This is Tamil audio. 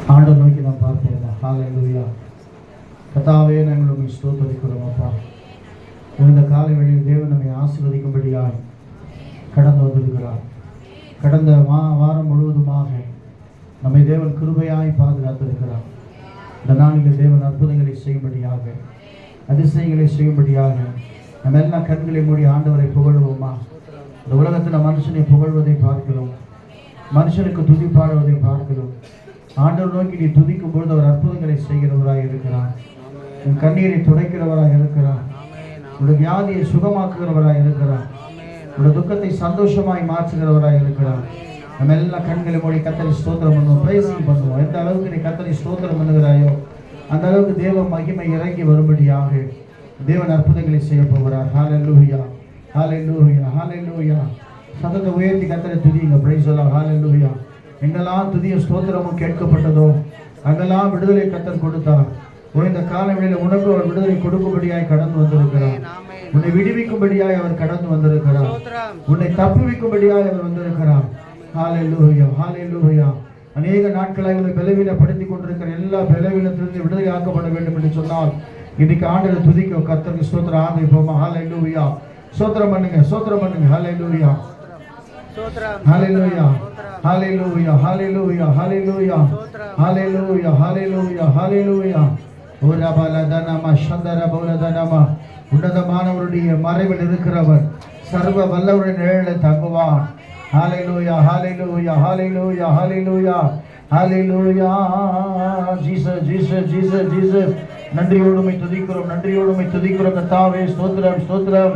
ஆண்டவர் நோக்கி நாம் பார்ப்போம். ஹல்லேலூயா. கர்த்தாவே, நாங்கள் உம்மை ஸ்தோத்திரிக்கிறோம் அப்பா. இந்த காலை வேளையில் தேவன் நம்மை ஆசீர்வதிக்கும்படியாய் கடந்து வந்திருக்கிறார். கடந்த வாரம் முழுவதுமாக நம்மை தேவன் கிருபையாய் பாதுகாத்திருக்கிறார். இந்த நாளில் தேவன் அற்புதங்களை செய்யும்படியாக, அதிசயங்களை செய்யும்படியாக நம்ம எல்லாம் கண்களை மூடி ஆண்டவரை புகழுவோமா? இந்த உலகத்தில் மனுஷனை புகழ்வதை பார்க்கிறோம், மனுஷனுக்கு துதி பாடுவதை பார்க்கிறோம். ஆண்டவர் நோக்கி நீ துதிக்கும் பொழுது அவர் அற்புதங்களை செய்கிறவராக இருக்கிறார். உன் கண்ணீரை துடைக்கிறவராக இருக்கிறார். உடைய வியாதியை சுகமாக்குகிறவராக இருக்கிறார். உடைய துக்கத்தை சந்தோஷமாய் மாற்றுகிறவராக இருக்கிறார். நம்ம எல்லாம் கண்களை மூடி கர்த்தரை ஸ்தோத்திரம் பண்ணுவோம், பிரேசிங் பண்ணுவோம். எந்த அளவுக்கு நீ கர்த்தரை ஸ்தோத்திரம் பண்ணுகிறாயோ அந்த அளவுக்கு தேவ மகிமை இறங்கி வரும்படியாக தேவன் அற்புதங்களை செய்ய போகிறார். ஹல்லேலூயா, ஹல்லேலூயா, ஹல்லேலூயா. சத்தத்தை உயர்த்தி கர்த்தரை துதிங்க, பிரைஸ் தி லார்ட். ஹல்லேலூயா. எங்கெல்லாம் துதிய ஸ்தோத்திரமும் கேட்கப்பட்டதோ அங்கெல்லாம் விடுதலை கர்த்தர் கொடுத்தார். இந்த காலவெளியில் உனக்கு அவர் விடுதலை கொடுக்கும்படியாய் கடந்து வந்திருக்கிறார். உன்னை விடுவிக்கும்படியாய் அவர் கடந்து வந்திருக்கிறார். உன்னை தப்புவிக்கும்படியாய் அவர் வந்திருக்கிறார். ஹல்லேலூயா, ஹல்லேலூயா. அநேக நாட்களாக உங்களை பலவீனப்படுத்தி கொண்டிருக்கிற எல்லா பலவீனத்திலிருந்து விடுதலை ஆக்கப்பட வேண்டும் என்று சொன்னால் இன்னைக்கு ஆண்டவரை துதிக்க கர்த்தருக்கு ஸ்தோத்திரம் ஆரம்பிப்போமா? ஹல்லேலூயா. ஸ்தோத்திரம் பண்ணுங்க, ஸ்தோத்திரம் பண்ணுங்க. ஹல்லேலூயா, hallelujah, hallelujah, hallelujah, hallelujah, hallelujah, hallelujah, ஹல்லேலூயா. ஓரபலதனம சந்தரபலதனம. உன்னதமானவருடைய மறைவில் இருக்கிறவர் சர்வ வல்லவருடைய நிழலில் தங்குவான். Hallelujah, hallelujah, hallelujah, hallelujah, hallelujah. Jesus, Jesus, Jesus, Jesus. நன்றியோடு உம்மை துதிக்கிறோம், நன்றியோடு உம்மை துதிக்கிறோம் கர்த்தாவே. ஸ்தோத்திரம், ஸ்தோத்திரம்.